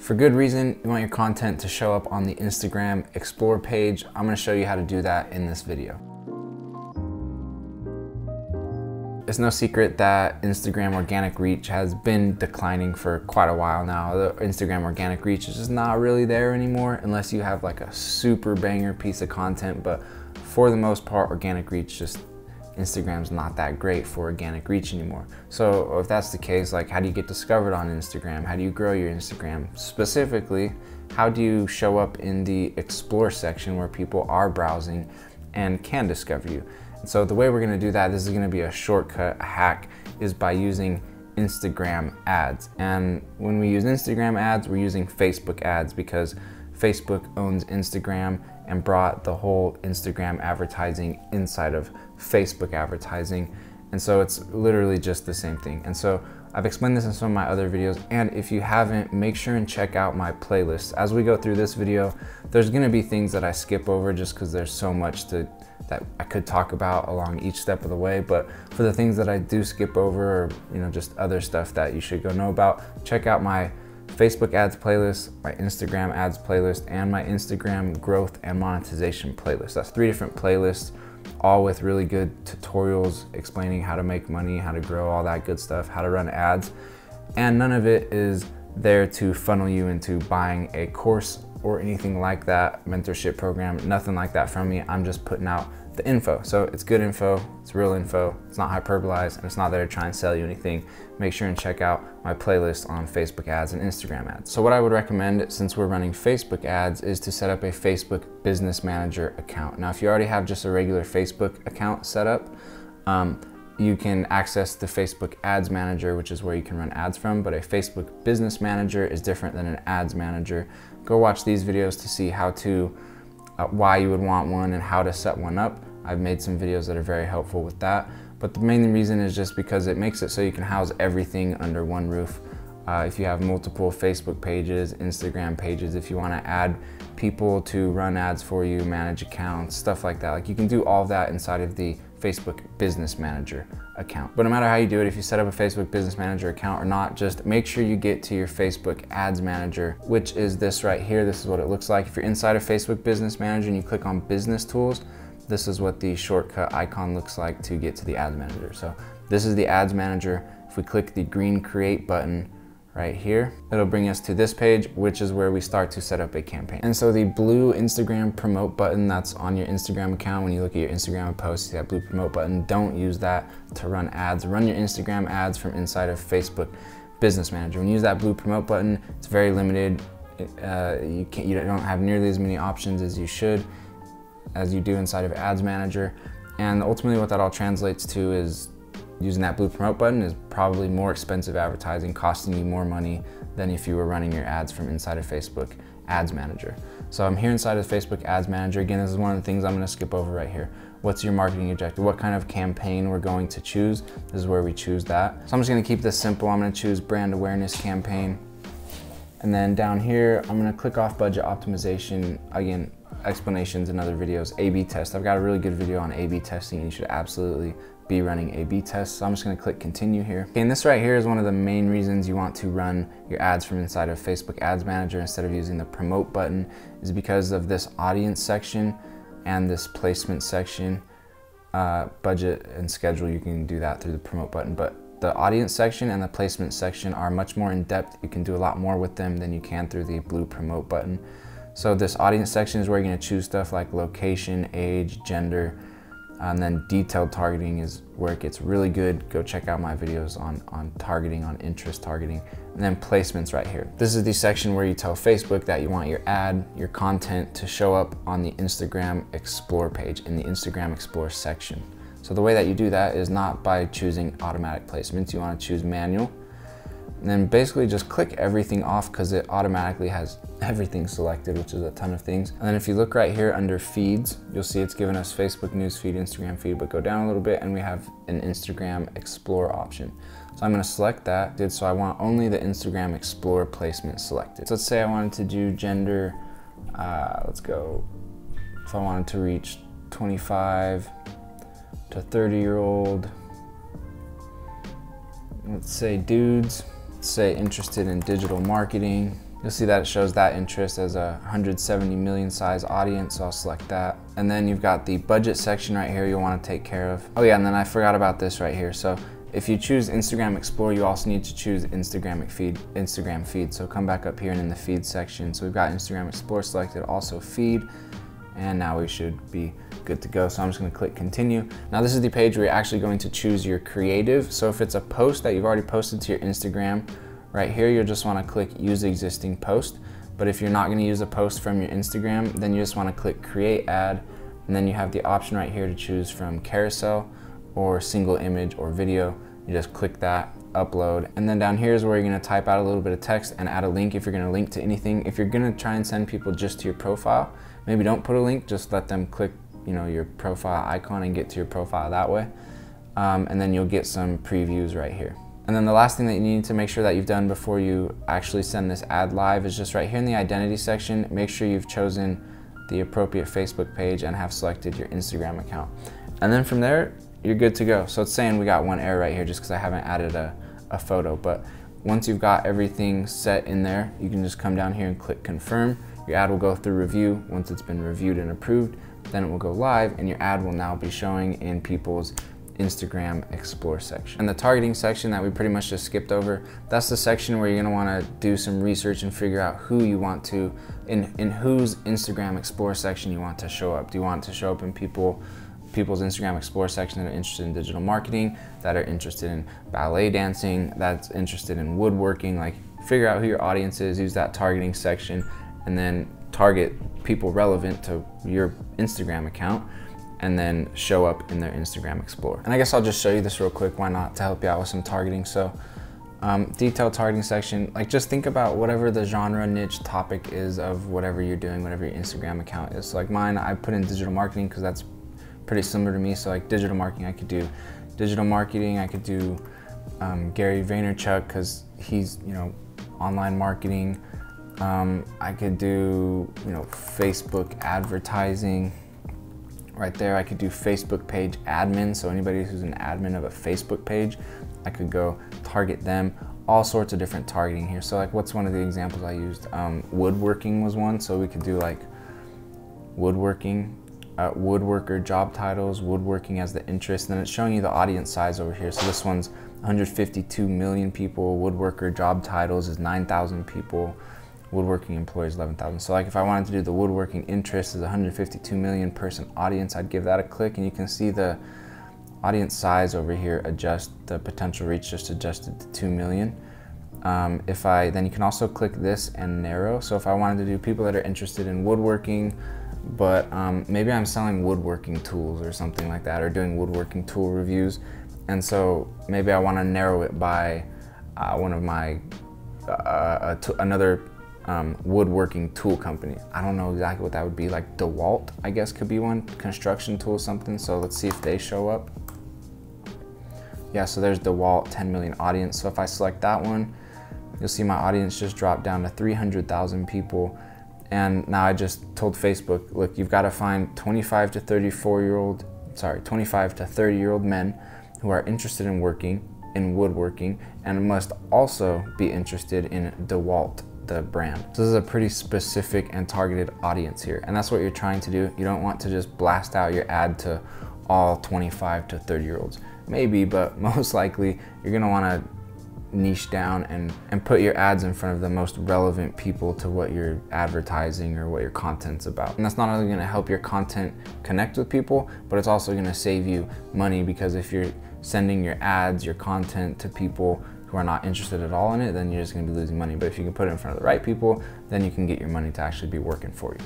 For good reason, you want your content to show up on the Instagram Explore page. I'm gonna show you how to do that in this video. It's no secret that Instagram organic reach has been declining for quite a while now. The Instagram organic reach is just not really there anymore unless you have like a super banger piece of content, but for the most part, organic reach Instagram's not that great for organic reach anymore. So if that's the case, like how do you get discovered on Instagram? How do you grow your Instagram? Specifically, how do you show up in the Explore section where people are browsing and can discover you? And so the way we're gonna do that, this is gonna be a shortcut, a hack, is by using Instagram ads. And when we use Instagram ads, we're using Facebook ads because Facebook owns Instagram and brought the whole Instagram advertising inside of Facebook advertising. And so it's literally just the same thing. And so I've explained this in some of my other videos, and if you haven't, make sure and check out my playlist. As we go through this video, there's gonna be things that I skip over just because there's so much that I could talk about along each step of the way, but for the things that I do skip over, or just other stuff that you should go know about, check out my Facebook ads playlist, my Instagram ads playlist, and my Instagram growth and monetization playlist. That's 3 different playlists, all with really good tutorials explaining how to make money, how to grow, all that good stuff, how to run ads. And none of it is there to funnel you into buying a course or anything like that, mentorship program, nothing like that from me. I'm just putting out the info. So it's good info, it's real info, it's not hyperbolized, and it's not there to try and sell you anything. Make sure and check out my playlist on Facebook ads and Instagram ads. So what I would recommend, since we're running Facebook ads, is to set up a Facebook Business Manager account. Now, if you already have just a regular Facebook account set up, you can access the Facebook Ads Manager, which is where you can run ads from, but a Facebook Business Manager is different than an Ads Manager. Go watch these videos to see how to, why you would want one and how to set one up. I've made some videos that are very helpful with that, but the main reason is just because it makes it so you can house everything under one roof. If you have multiple Facebook pages, Instagram pages, if you want to add people to run ads for you, manage accounts, stuff like that, like you can do all of that inside of the Facebook Business Manager account. But no matter how you do it, if you set up a Facebook Business Manager account or not, just make sure you get to your Facebook Ads Manager, which is this right here. This is what it looks like. If you're inside of Facebook Business Manager and you click on Business Tools, this is what the shortcut icon looks like to get to the Ads Manager. So this is the Ads Manager. If we click the green Create button right here, it'll bring us to this page, which is where we start to set up a campaign. And so the blue Instagram promote button that's on your Instagram account, when you look at your Instagram post, see that blue promote button, don't use that to run ads. Run your Instagram ads from inside of Facebook Business Manager. When you use that blue promote button, it's very limited. You don't have nearly as many options as you should, as you do inside of Ads Manager. And ultimately what that all translates to is using that blue promote button is probably more expensive advertising, costing you more money than if you were running your ads from inside of Facebook Ads Manager. So I'm here inside of Facebook Ads Manager. Again, this is one of the things I'm gonna skip over right here. What's your marketing objective? What kind of campaign we're going to choose? This is where we choose that. So I'm just gonna keep this simple. I'm gonna choose brand awareness campaign. And then down here, I'm gonna click off budget optimization. Again, explanations in other videos. A/B test. I've got a really good video on A/B testing, and you should absolutely be running A/B tests. So I'm just gonna click continue here. Okay, and this right here is one of the main reasons you want to run your ads from inside of Facebook Ads Manager instead of using the promote button, is because of this audience section and this placement section. Budget and schedule, you can do that through the promote button, but the audience section and the placement section are much more in depth. You can do a lot more with them than you can through the blue promote button. So this audience section is where you're gonna choose stuff like location, age, gender, and then detailed targeting is where it gets really good. Go check out my videos on targeting, on interest targeting. And then placements right here. This is the section where you tell Facebook that you want your ad, your content to show up on the Instagram Explore page, in the Instagram Explore section. So the way that you do that is not by choosing automatic placements. You want to choose manual. And then basically just click everything off because it automatically has everything selected, which is a ton of things. And then if you look right here under feeds, you'll see it's given us Facebook news feed, Instagram feed, but go down a little bit and we have an Instagram Explore option. So I'm gonna select that. So I want only the Instagram Explore placement selected. So let's say I wanted to do gender, let's go, if I wanted to reach 25 to 30-year-old, let's say dudes, say interested in digital marketing, You'll see that it shows that interest as a 170 million size audience, so I'll select that. And then you've got the budget section right here you'll want to take care of. Oh yeah, and then I forgot about this right here. So if you choose Instagram Explore, you also need to choose Instagram feed. So come back up here and in the feed section. So we've got Instagram Explore selected, also feed, and now we should be good to go. So I'm just gonna click continue. Now this is the page where you're actually going to choose your creative. So if it's a post that you've already posted to your Instagram, right here, you'll just wanna click use existing post. But if you're not gonna use a post from your Instagram, then you just wanna click create ad, and then you have the option right here to choose from carousel or single image or video. You just click that, upload, and then down here is where you're gonna type out a little bit of text and add a link if you're gonna link to anything. If you're gonna try and send people just to your profile, maybe don't put a link, just let them click your profile icon and get to your profile that way. And then you'll get some previews right here. And then the last thing that you need to make sure that you've done before you actually send this ad live is just right here in the identity section, make sure you've chosen the appropriate Facebook page and have selected your Instagram account. And then from there, you're good to go. So it's saying we got one error right here just because I haven't added a photo. But once you've got everything set in there, you can just come down here and click confirm. Your ad will go through review. Once it's been reviewed and approved, then it will go live and your ad will now be showing in people's Instagram Explore section. And the targeting section that we pretty much just skipped over, that's the section where you're gonna wanna do some research and figure out who you want to, in whose Instagram Explore section you want to show up. Do you want to show up in people's Instagram Explore section that are interested in digital marketing, that are interested in ballet dancing, that's interested in woodworking? Like, figure out who your audience is, use that targeting section, and then target people relevant to your Instagram account, and then show up in their Instagram Explore. And I guess I'll just show you this real quick, why not, to help you out with some targeting. So detailed targeting section, like just think about whatever the genre, niche, topic is of whatever you're doing, whatever your Instagram account is. So like mine, I put in digital marketing because that's pretty similar to me. So like digital marketing, I could do digital marketing, I could do Gary Vaynerchuk because he's, online marketing. I could do, Facebook advertising. Right there, I could do Facebook page admin. So anybody who's an admin of a Facebook page, I could go target them. All sorts of different targeting here. So like, what's one of the examples I used? Woodworking was one. So we could do like woodworking, woodworker job titles, woodworking as the interest. And then it's showing you the audience size over here. So this one's 152 million people. Woodworker job titles is 9,000 people. Woodworking employees 11,000. So like if I wanted to do the woodworking interest as 152 million person audience, I'd give that a click, and you can see the audience size over here adjust, the potential reach just adjusted to 2 million. Then you can also click this and narrow. So if I wanted to do people that are interested in woodworking, but maybe I'm selling woodworking tools or something like that, or doing woodworking tool reviews, and so maybe I want to narrow it by one of my another woodworking tool company. I don't know exactly what that would be, like DeWalt, I guess, could be one, construction tool something. So let's see if they show up. Yeah, so there's DeWalt, 10 million audience. So if I select that one, you'll see my audience just dropped down to 300,000 people. And now I just told Facebook, look, you've got to find 25 to 30-year-old men who are interested in working in woodworking and must also be interested in DeWalt, the brand. So this is a pretty specific and targeted audience here, and that's what you're trying to do. You don't want to just blast out your ad to all 25 to 30-year-olds. Maybe, but most likely you're gonna wanna niche down and put your ads in front of the most relevant people to what you're advertising or what your content's about. And that's not only gonna help your content connect with people, but it's also gonna save you money, because if you're sending your ads, your content to people who are not interested at all in it, then you're just gonna be losing money. But if you can put it in front of the right people, then you can get your money to actually be working for you.